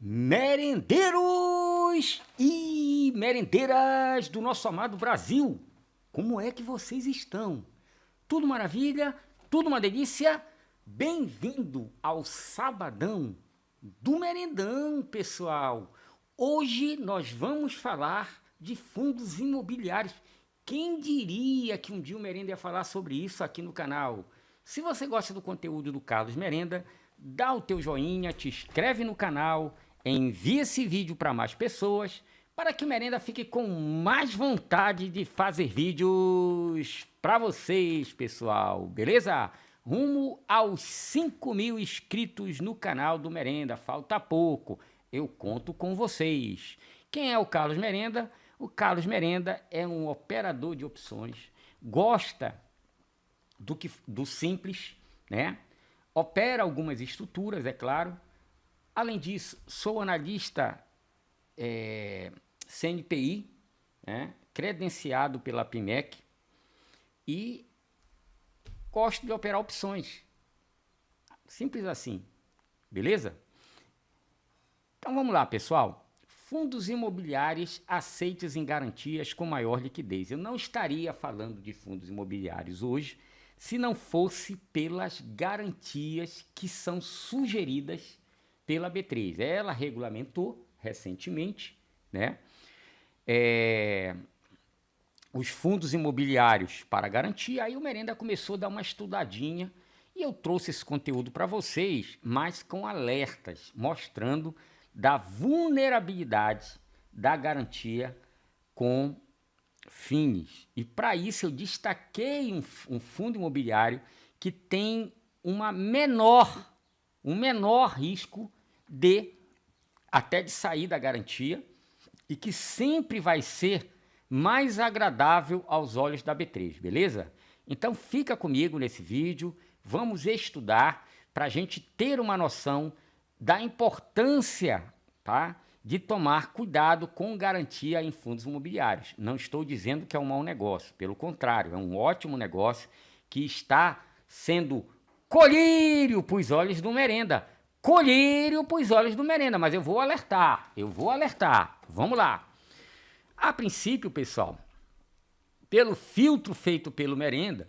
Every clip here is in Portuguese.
Merendeiros e merendeiras do nosso amado Brasil, como é que vocês estão? Tudo maravilha? Tudo uma delícia? Bem-vindo ao Sabadão do Merendão, pessoal! Hoje nós vamos falar de fundos imobiliários. Quem diria que um dia o Merenda ia falar sobre isso aqui no canal? Se você gosta do conteúdo do Carlos Merenda, dá o teu joinha, te inscreve no canal, envia esse vídeo para mais pessoas, para que o Merenda fique com mais vontade de fazer vídeos para vocês, pessoal, beleza? Rumo aos 5.000 inscritos no canal do Merenda, falta pouco, eu conto com vocês. Quem é o Carlos Merenda? O Carlos Merenda é um operador de opções, gosta do simples, né? Opera algumas estruturas, é claro. Além disso, sou analista CNPI, né? Credenciado pela PIMEC e gosto de operar opções. Simples assim, beleza? Então vamos lá, pessoal. Fundos imobiliários aceitos em garantias com maior liquidez. Eu não estaria falando de fundos imobiliários hoje se não fosse pelas garantias que são sugeridas pela B3. Ela regulamentou recentemente, né, os fundos imobiliários para garantia. Aí o Merenda começou a dar uma estudadinha e eu trouxe esse conteúdo para vocês, mas com alertas, mostrando da vulnerabilidade da garantia com fins. E para isso eu destaquei um fundo imobiliário que tem um menor risco até de sair da garantia e que sempre vai ser mais agradável aos olhos da B3, beleza? Então fica comigo nesse vídeo, vamos estudar para a gente ter uma noção da importância, tá, de tomar cuidado com garantia em fundos imobiliários. Não estou dizendo que é um mau negócio, pelo contrário, é um ótimo negócio que está sendo colírio para os olhos do Merenda. Colírio para os olhos do Merenda, mas eu vou alertar, vamos lá. A princípio, pessoal, pelo filtro feito pelo Merenda,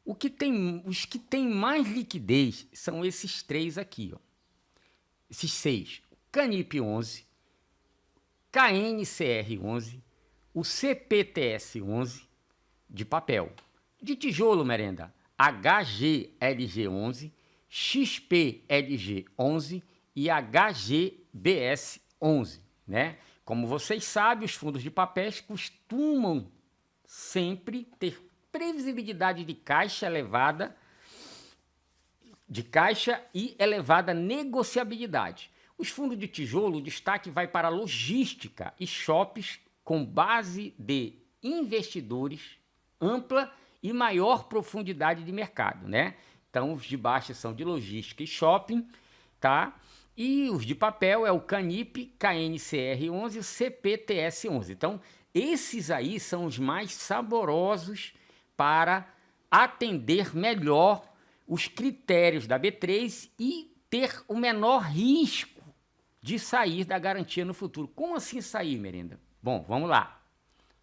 os que têm mais liquidez são esses três aqui, ó. Esses seis: Canip 11, KNCR 11, o CPTS 11 de papel. De tijolo, Merenda, HGLG 11, XPLG 11 e HGBS 11, né? Como vocês sabem, os fundos de papéis costumam sempre ter previsibilidade de caixa elevada, e elevada negociabilidade. Os fundos de tijolo, o destaque vai para a logística e shoppings com base de investidores ampla e maior profundidade de mercado, né? Então, os de baixo são de logística e shopping, tá? E os de papel é o Canip, KNCR 11 e o CPTS 11. Então, esses aí são os mais saborosos para atender melhor os critérios da B3 e ter o menor risco de sair da garantia no futuro. Como assim sair, Merenda? Bom, vamos lá.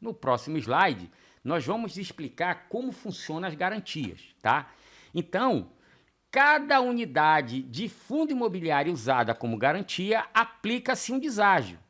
No próximo slide, nós vamos explicar como funcionam as garantias, tá? Então, cada unidade de fundo imobiliário usada como garantia aplica-se um deságio.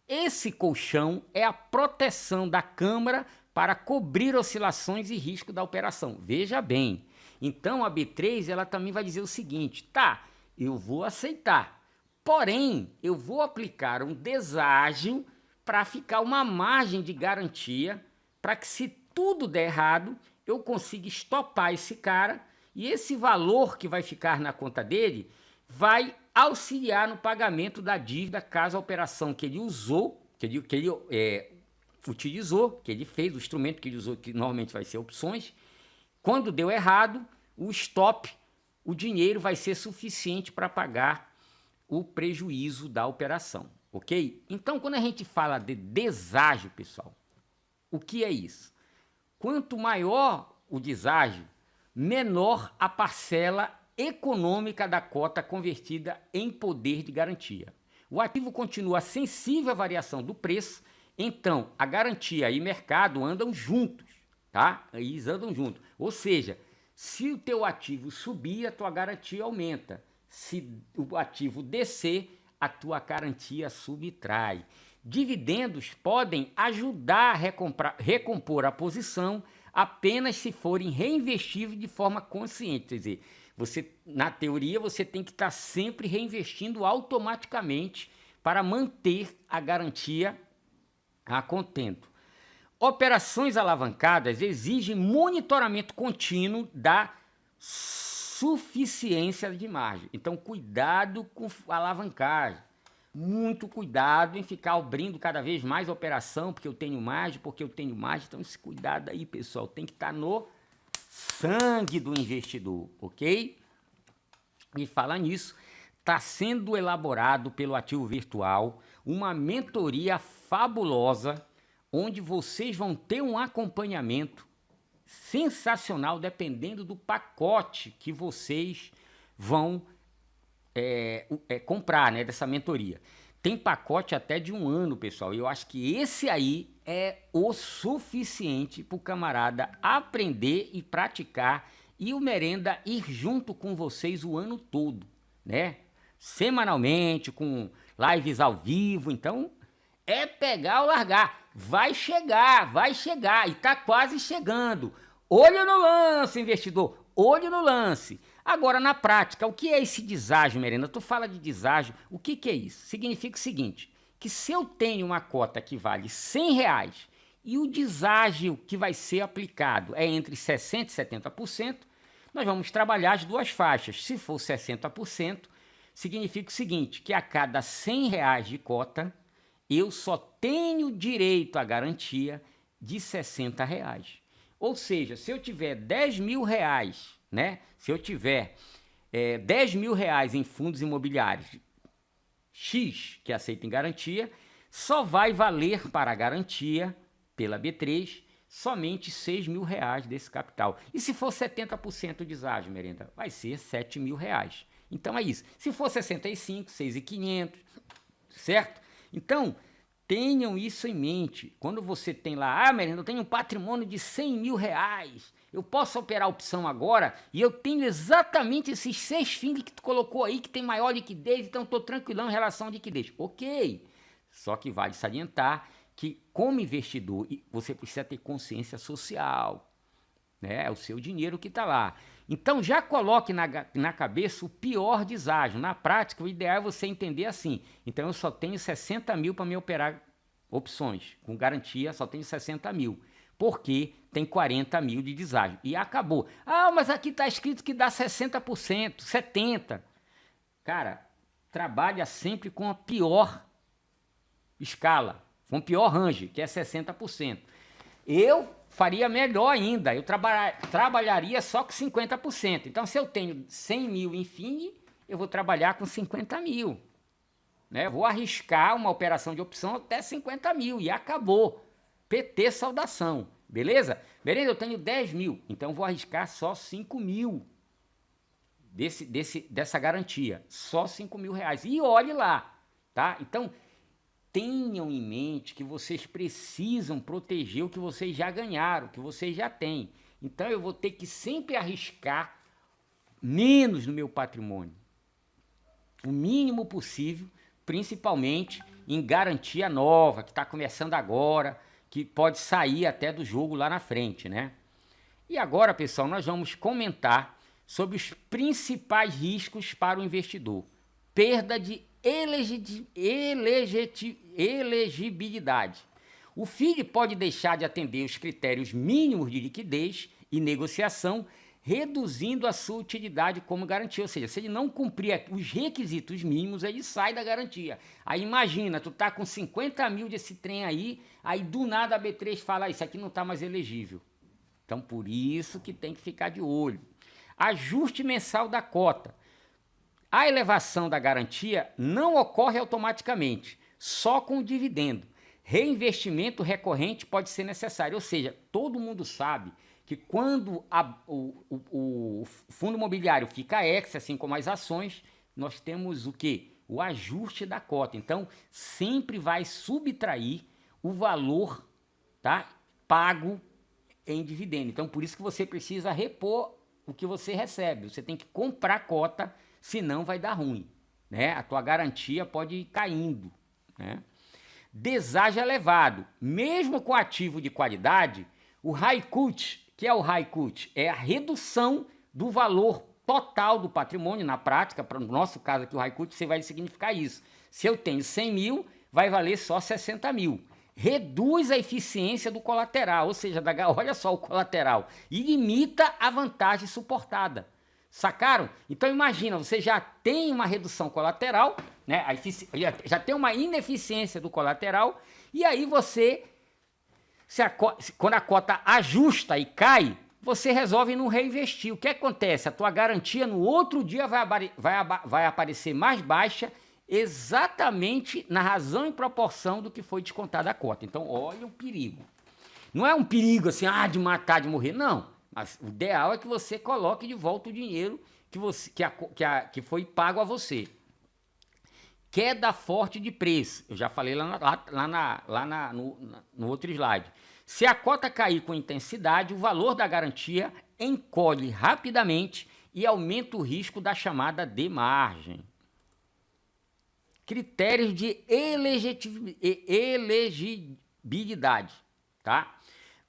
Esse colchão é a proteção da câmara para cobrir oscilações e risco da operação. Veja bem, então a B3 ela também vai dizer o seguinte: tá, eu vou aceitar, porém eu vou aplicar um deságio para ficar uma margem de garantia para que, se tudo der errado, eu consiga estopar esse cara e esse valor que vai ficar na conta dele vai auxiliar no pagamento da dívida caso a operação que ele usou, que ele utilizou, que ele fez, o instrumento que ele usou, que normalmente vai ser opções, quando deu errado, o stop, o dinheiro vai ser suficiente para pagar o prejuízo da operação, ok? Então, quando a gente fala de deságio, pessoal, o que é isso? Quanto maior o deságio, menor a parcela econômica da cota convertida em poder de garantia. O ativo continua sensível à variação do preço, então a garantia e mercado andam juntos, tá? Eles andam juntos. Ou seja, se o teu ativo subir, a tua garantia aumenta. Se o ativo descer, a tua garantia subtrai. Dividendos podem ajudar a recompor a posição apenas se forem reinvestíveis de forma consciente. Quer dizer, na teoria, você tem que estar sempre reinvestindo automaticamente para manter a garantia a contento. Operações alavancadas exigem monitoramento contínuo da suficiência de margem. Então, cuidado com a alavancagem. Muito cuidado em ficar abrindo cada vez mais operação, porque eu tenho margem, Então, esse cuidado aí, pessoal, tem que estar no sangue do investidor, ok? E falar nisso, está sendo elaborado pelo Ativo Virtual uma mentoria fabulosa, onde vocês vão ter um acompanhamento sensacional, dependendo do pacote que vocês vão comprar, né, dessa mentoria. Tem pacote até de 1 ano, pessoal. Eu acho que esse aí é o suficiente para o camarada aprender e praticar e o Merenda ir junto com vocês o ano todo, né? Semanalmente, com lives ao vivo. Então, é pegar ou largar. Vai chegar e tá quase chegando. Olho no lance, investidor, olho no lance. Agora, na prática, o que é esse deságio, Merenda? Tu fala de deságio, o que é isso? Significa o seguinte, que se eu tenho uma cota que vale R$100 e o deságio que vai ser aplicado é entre 60% e 70%, nós vamos trabalhar as duas faixas. Se for 60%, significa o seguinte, que a cada R$100 de cota, eu só tenho direito à garantia de R$60. Ou seja, se eu tiver R$10.000, né? Se eu tiver R$10.000 em fundos imobiliários X, que aceitem garantia, só vai valer para a garantia, pela B3, somente R$6.000 desse capital. E se for 70% de deságio, Merenda, vai ser R$7.000. Então é isso. Se for 65, 6.500, certo? Então, tenham isso em mente. Quando você tem lá, Merenda, eu tenho um patrimônio de R$100.000, eu posso operar a opção agora e eu tenho exatamente esses 6 fins que tu colocou aí, que tem maior liquidez, então estou tranquilão em relação à liquidez. Ok, só que vale salientar que, como investidor, você precisa ter consciência social, né? É o seu dinheiro que está lá. Então, já coloque na cabeça o pior deságio. Na prática, o ideal é você entender assim. Então, eu só tenho 60 mil para me operar opções. Com garantia, só tenho 60 mil. Porque tem 40 mil de deságio. E acabou. Ah, mas aqui está escrito que dá 60%, 70%. Cara, trabalha sempre com a pior escala, com o pior range, que é 60%. Eu faria melhor ainda, eu trabalharia só com 50%. Então, se eu tenho 100 mil em FING, eu vou trabalhar com 50 mil. Né? Vou arriscar uma operação de opção até 50 mil e acabou. PT saudação, beleza? Beleza, eu tenho 10 mil, então vou arriscar só 5 mil dessa garantia. Só 5 mil reais. E olhe lá, tá? Então, tenham em mente que vocês precisam proteger o que vocês já ganharam, o que vocês já têm. Então, eu vou ter que sempre arriscar menos no meu patrimônio. O mínimo possível, principalmente em garantia nova, que está começando agora, que pode sair até do jogo lá na frente, né? E agora, pessoal, nós vamos comentar sobre os principais riscos para o investidor. Perda de elegibilidade. O FIG pode deixar de atender os critérios mínimos de liquidez e negociação, reduzindo a sua utilidade como garantia. Ou seja, se ele não cumprir os requisitos mínimos, ele sai da garantia. Aí imagina, tu tá com 50 mil desse trem aí do nada a B3 fala, isso aqui não tá mais elegível. Então, por isso que tem que ficar de olho. Ajuste mensal da cota. A elevação da garantia não ocorre automaticamente, só com o dividendo. Reinvestimento recorrente pode ser necessário, ou seja, todo mundo sabe que quando o fundo imobiliário fica ex, assim como as ações, nós temos o quê? o ajuste da cota. Então, sempre vai subtrair o valor, tá, pago em dividendo. Então, por isso que você precisa repor o que você recebe. Você tem que comprar cota, senão vai dar ruim, né? A tua garantia pode ir caindo, né? Deságio elevado. Mesmo com ativo de qualidade, o high cut, que é o high cut? É a redução do valor total do patrimônio. Na prática, para o nosso caso aqui, o high cut, você vai significar isso. Se eu tenho 100 mil, vai valer só 60 mil. Reduz a eficiência do colateral, ou seja, olha só o colateral, e limita a vantagem suportada. Sacaram? Então imagina, você já tem uma redução colateral, né? Já tem uma ineficiência do colateral, e aí você, quando a cota ajusta e cai, você resolve não reinvestir. O que acontece? A tua garantia no outro dia vai aparecer mais baixa, exatamente na razão e proporção do que foi descontada a cota. Então, olha o perigo. Não é um perigo assim, de matar, de morrer, não. Mas o ideal é que você coloque de volta o dinheiro que foi pago a você. Queda forte de preço. Eu já falei no outro slide. Se a cota cair com intensidade, o valor da garantia encolhe rapidamente e aumenta o risco da chamada demargem. Critérios de elegibilidade, tá?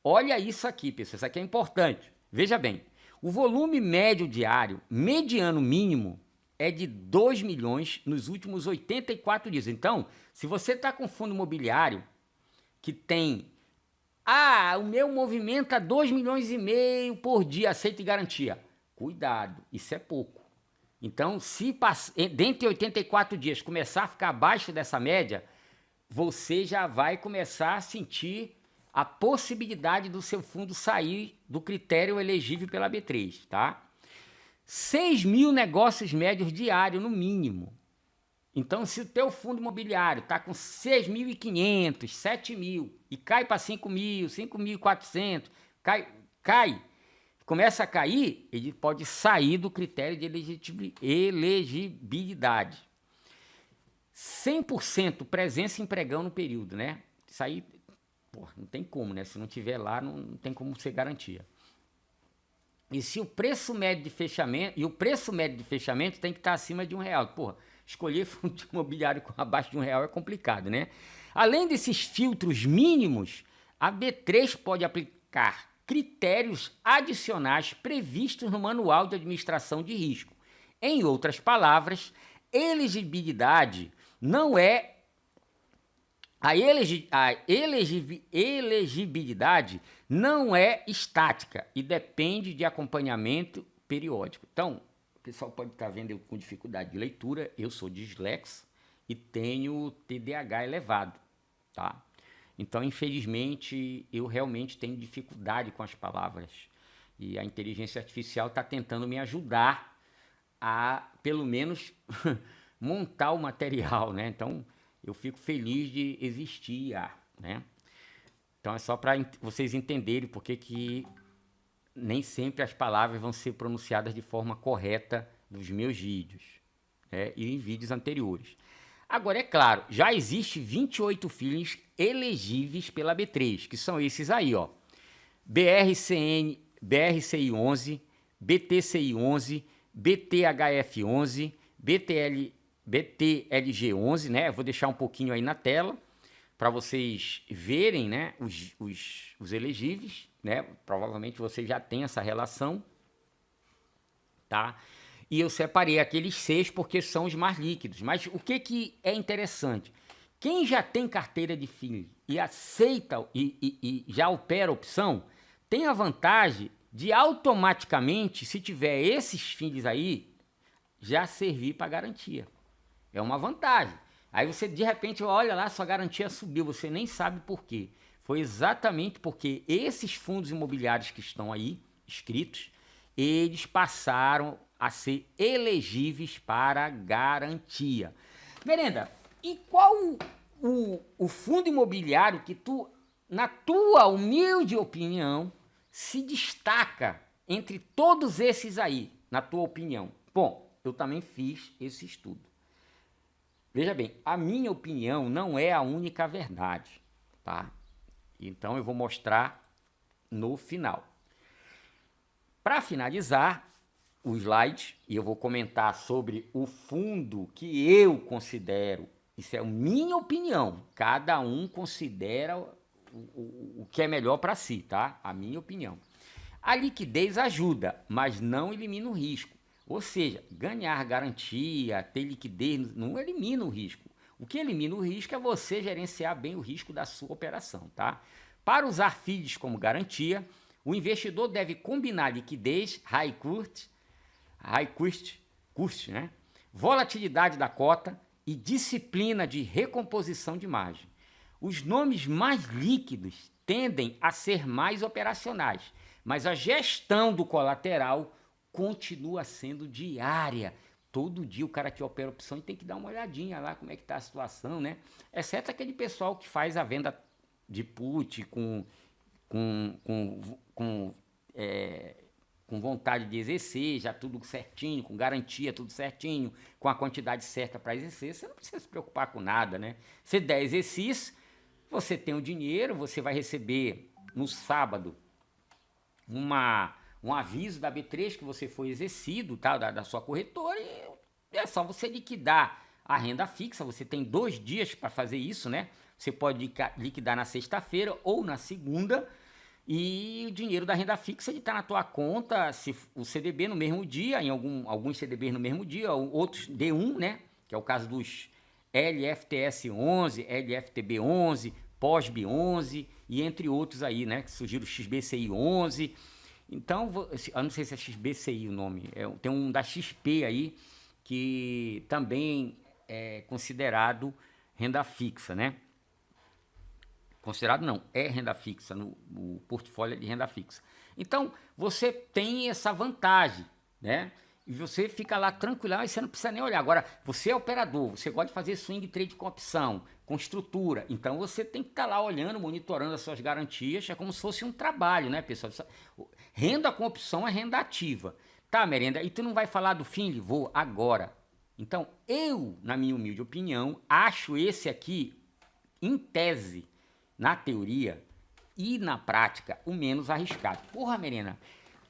Olha isso aqui, pessoal, isso aqui é importante. Veja bem, o volume médio diário, mediano mínimo, é de 2 milhões nos últimos 84 dias. Então, se você está com fundo imobiliário que tem, o meu movimenta 2 milhões e meio por dia, aceita e garantia. Cuidado, isso é pouco. Então, se dentro de 84 dias começar a ficar abaixo dessa média, você já vai começar a sentir a possibilidade do seu fundo sair do critério elegível pela B3, tá? 6 mil negócios médios diários, no mínimo. Então, se o teu fundo imobiliário está com 6.500, 7 mil, e cai para 5 mil, 5.400, começa a cair, ele pode sair do critério de elegibilidade. 100% presença em pregão no período, né? Isso aí, não tem como, né? Se não tiver lá, não tem como ser garantia. E se o preço médio de fechamento, tem que estar acima de R$1. Escolher fundo imobiliário com abaixo de R$1 é complicado, né? Além desses filtros mínimos, a B3 pode aplicar critérios adicionais previstos no Manual de Administração de Risco. Em outras palavras, elegibilidade não é... A elegibilidade não é estática e depende de acompanhamento periódico. Então, o pessoal pode estar vendo eu com dificuldade de leitura, eu sou dislexo e tenho TDAH elevado, tá? Então, infelizmente, eu realmente tenho dificuldade com as palavras e a inteligência artificial está tentando me ajudar a, pelo menos, montar o material, né? Então, eu fico feliz de existir, né? Então é só para vocês entenderem porque que nem sempre as palavras vão ser pronunciadas de forma correta nos meus vídeos, né? E em vídeos anteriores. Agora, é claro, já existe 28 filhos elegíveis pela B3, que são esses aí, ó. BRCI 11, BTCI 11, BTHF 11, BTLG 11, né? Eu vou deixar um pouquinho aí na tela para vocês verem, né, os elegíveis, né? Provavelmente você já tem essa relação, tá? E eu separei aqueles 6 porque são os mais líquidos. Mas o que é interessante? Quem já tem carteira de FII e aceita e já opera a opção, tem a vantagem de automaticamente, se tiver esses FIIs aí, já servir para garantia. É uma vantagem. Aí você, de repente, olha lá, sua garantia subiu, você nem sabe por quê. Foi exatamente porque esses fundos imobiliários que estão aí, escritos, eles passaram a ser elegíveis para garantia. Merenda, e qual o fundo imobiliário que tu, na tua humilde opinião, se destaca entre todos esses aí, na tua opinião? Bom, eu também fiz esse estudo. Veja bem, a minha opinião não é a única verdade, tá? Então eu vou mostrar no final. Para finalizar o slide, e eu vou comentar sobre o fundo que eu considero, isso é a minha opinião, cada um considera o que é melhor para si, tá? A minha opinião. A liquidez ajuda, mas não elimina o risco. Ou seja, ganhar garantia, ter liquidez, não elimina o risco. O que elimina o risco é você gerenciar bem o risco da sua operação, tá? Para usar FIIs como garantia, o investidor deve combinar liquidez, custo, né? Volatilidade da cota e disciplina de recomposição de margem. Os nomes mais líquidos tendem a ser mais operacionais, mas a gestão do colateral continua sendo diária. Todo dia o cara que opera opção tem que dar uma olhadinha lá como é que está a situação, né? Exceto aquele pessoal que faz a venda de put com vontade de exercer, já tudo certinho, com garantia, tudo certinho, com a quantidade certa para exercer, você não precisa se preocupar com nada, né? Se der exercício, você tem o dinheiro, você vai receber no sábado um aviso da B3 que você foi exercido, tá? da sua corretora, e é só você liquidar a renda fixa. Você tem 2 dias para fazer isso, né? Você pode liquidar na sexta-feira ou na segunda, e o dinheiro da renda fixa está na tua conta, se o CDB no mesmo dia, em alguns CDBs no mesmo dia, outros D1, né? Que é o caso dos LFTS 11, LFTB 11, POSB 11 e entre outros aí, né? Que surgiram o XBCI 11. Então, eu não sei se é XBCI o nome, tem um da XP aí, que também é considerado renda fixa, né? Considerado não, é renda fixa, no portfólio de renda fixa. Então, você tem essa vantagem, né? E você fica lá tranquilão e você não precisa nem olhar. Agora, você é operador, você gosta de fazer swing trade com opção, com estrutura. Então, você tem que estar lá olhando, monitorando as suas garantias. É como se fosse um trabalho, né, pessoal? Renda com opção é renda ativa. Tá, Merenda? E tu não vai falar do FINLI? Vou agora. Então, eu, na minha humilde opinião, acho esse aqui, em tese, na teoria e na prática, o menos arriscado. Porra, Merenda,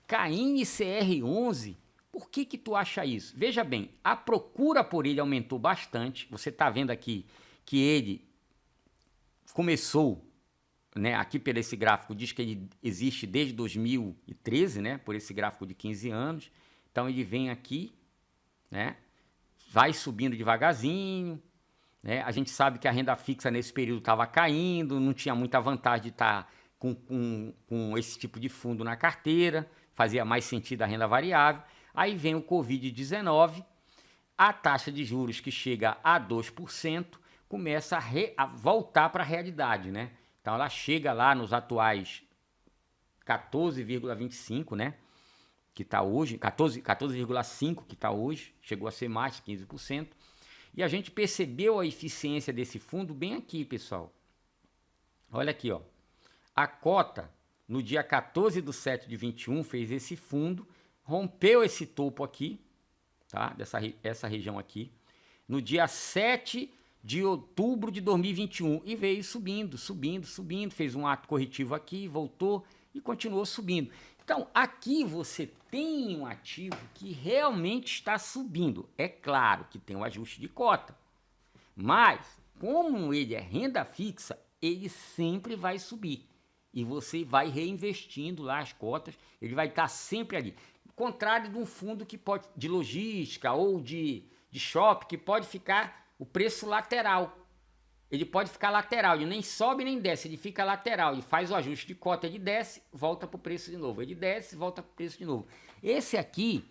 CAIN CR11, por que tu acha isso? Veja bem, a procura por ele aumentou bastante. Você está vendo aqui que ele começou, né, aqui por esse gráfico, diz que ele existe desde 2013, né, por esse gráfico de 15 anos. Então ele vem aqui, né, vai subindo devagarzinho, né? A gente sabe que a renda fixa nesse período estava caindo, não tinha muita vantagem de estar com esse tipo de fundo na carteira, fazia mais sentido a renda variável. Aí vem o Covid-19, a taxa de juros que chega a 2%, começa a voltar para a realidade, né? Então ela chega lá nos atuais 14,25, né? Que está hoje, 14,5 que está hoje, chegou a ser mais de 15%. E a gente percebeu a eficiência desse fundo bem aqui, pessoal. Olha aqui, ó. A cota, no dia 14/7 de 21, fez esse fundo, rompeu esse topo aqui, tá? Essa região aqui. No dia 7 de outubro de 2021 e veio subindo, fez um ato corretivo aqui, voltou e continuou subindo. Então, aqui você tem um ativo que realmente está subindo. É claro que tem um ajuste de cota, mas como ele é renda fixa, ele sempre vai subir. E você vai reinvestindo lá as cotas, ele vai estar sempre ali. Contrário de um fundo que pode, de logística ou de shopping, que pode ficar o preço lateral. Ele pode ficar lateral, ele nem sobe nem desce, ele fica lateral, ele faz o ajuste de cota, ele desce, volta para o preço de novo, ele desce, volta para o preço de novo. Esse aqui,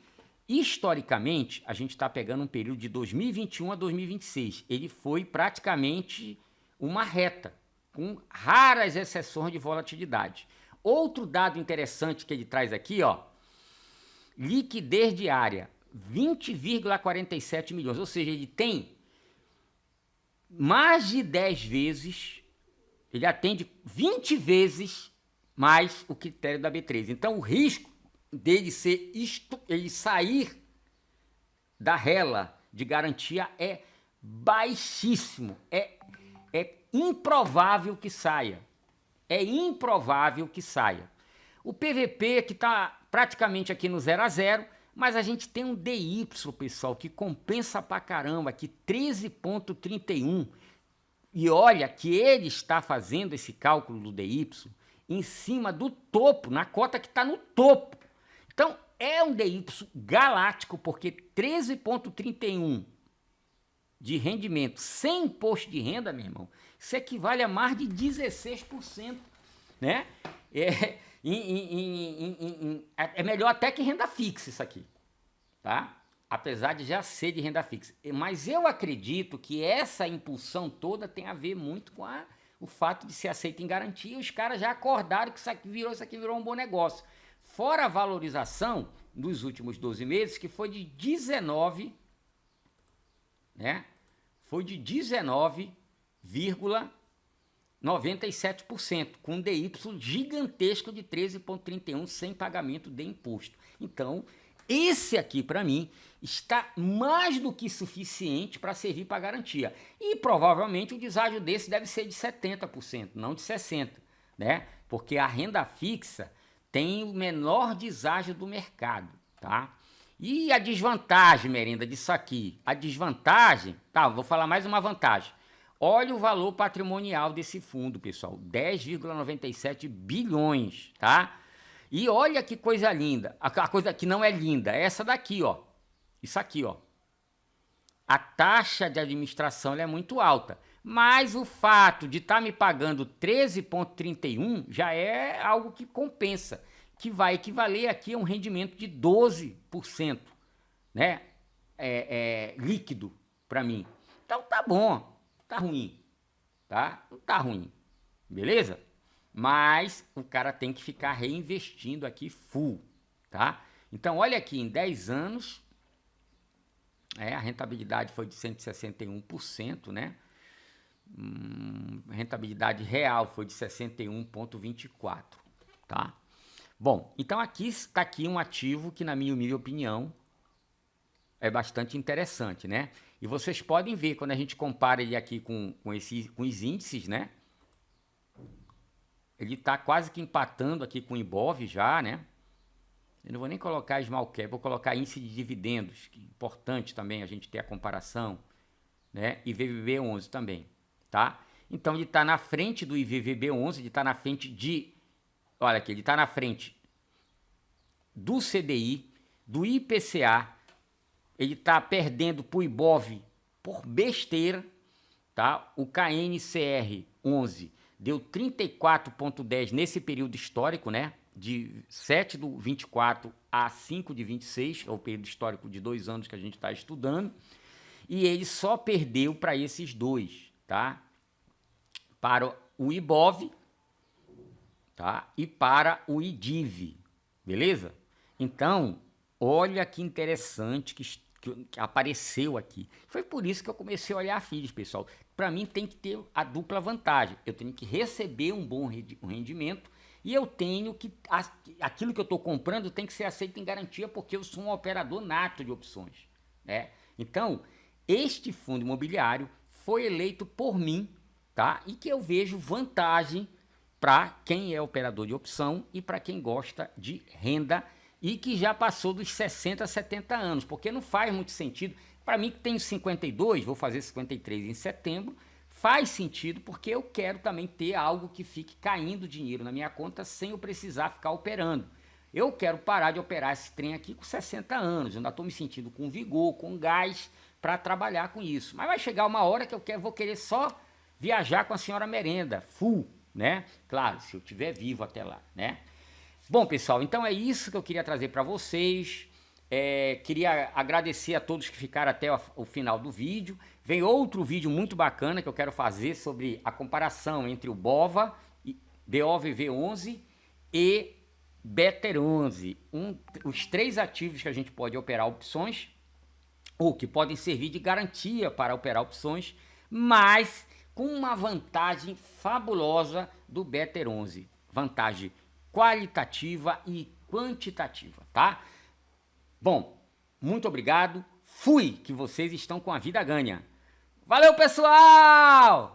historicamente, a gente está pegando um período de 2021 a 2026, ele foi praticamente uma reta, com raras exceções de volatilidade. Outro dado interessante que ele traz aqui, ó, liquidez diária, 20,47 milhões, ou seja, ele tem mais de 10 vezes, ele atende 20 vezes mais o critério da B3. Então, o risco dele ele sair da rela de garantia é baixíssimo. É improvável que saia. É improvável que saia. O PVP que está praticamente aqui no 0 a 0, mas a gente tem um DY, pessoal, que compensa pra caramba, aqui 13,31. E olha que ele está fazendo esse cálculo do DY em cima do topo, na cota que está no topo. Então, é um DY galáctico, porque 13,31 de rendimento sem imposto de renda, meu irmão, isso equivale a mais de 16%, né? É melhor até que renda fixa isso aqui, tá? Apesar de já ser de renda fixa. Mas eu acredito que essa impulsão toda tem a ver muito com o fato de ser aceito em garantia. Os caras já acordaram que isso aqui virou um bom negócio. Fora a valorização dos últimos 12 meses, que foi de 19, né? Foi de 19,97%, com um DY gigantesco de 13,31 sem pagamento de imposto. Então, esse aqui, para mim, está mais do que suficiente para servir para garantia. E provavelmente o deságio desse deve ser de 70%, não de 60%, né? Porque a renda fixa tem o menor deságio do mercado, tá? E a desvantagem, Merenda, disso aqui? A desvantagem, tá, vou falar mais uma vantagem. Olha o valor patrimonial desse fundo, pessoal, 10,97 bilhões, tá? E olha que coisa linda, a coisa que não é linda, é essa daqui, ó. Isso aqui, ó. A taxa de administração ela é muito alta, mas o fato de estar me pagando 13,31 já é algo que compensa, que vai equivaler aqui a um rendimento de 12%, né? Líquido para mim. Então tá bom, tá ruim, tá? Não tá ruim, beleza? Mas o cara tem que ficar reinvestindo aqui full, tá? Então olha aqui, em 10 anos, a rentabilidade foi de 161%, né? Rentabilidade real foi de 61,24%, tá? Bom, então aqui está aqui um ativo que, na minha humilde opinião, é bastante interessante, né? E vocês podem ver, quando a gente compara ele aqui com os índices, né? Ele está quase que empatando aqui com o Ibov já, né? Eu não vou nem colocar small cap, vou colocar índice de dividendos, que é importante também a gente ter a comparação, né? E IVVB11 também, tá? Então ele está na frente do IVVB11, ele está na frente de... Olha aqui, ele está na frente do CDI, do IPCA, ele está perdendo para o Ibov por besteira, tá? O KNCR 11 deu 34,10 nesse período histórico, né? De 7 do 24 a 5 de 26, é o período histórico de 2 anos que a gente está estudando, e ele só perdeu para esses dois, tá? Para o Ibov, tá? E para o IDIV, beleza? Então, olha que interessante que apareceu aqui. Foi por isso que eu comecei a olhar FIIs, pessoal. Para mim tem que ter a dupla vantagem. Eu tenho que receber um bom rendimento e eu tenho que... Aquilo que eu estou comprando tem que ser aceito em garantia, porque eu sou um operador nato de opções, né? Então, este fundo imobiliário foi eleito por mim, tá? E que eu vejo vantagem para quem é operador de opção e para quem gosta de renda e que já passou dos 60 a 70 anos, porque não faz muito sentido. Para mim que tenho 52, vou fazer 53 em setembro, faz sentido porque eu quero também ter algo que fique caindo dinheiro na minha conta sem eu precisar ficar operando. Eu quero parar de operar esse trem aqui com 60 anos, eu ainda estou me sentindo com vigor, com gás para trabalhar com isso. Mas vai chegar uma hora que vou querer só viajar com a senhora Merenda, full, né? Claro, se eu estiver vivo até lá, né? Bom, pessoal, então é isso que eu queria trazer para vocês. Queria agradecer a todos que ficaram até o final do vídeo. Vem outro vídeo muito bacana que eu quero fazer sobre a comparação entre o BOVA, BOVV11 e BETER11. Os 3 ativos que a gente pode operar opções, ou que podem servir de garantia para operar opções, mas com uma vantagem fabulosa do BETER11. Vantagem qualitativa e quantitativa, tá? Bom, muito obrigado. Fui, que vocês estão com a vida ganha. Valeu, pessoal!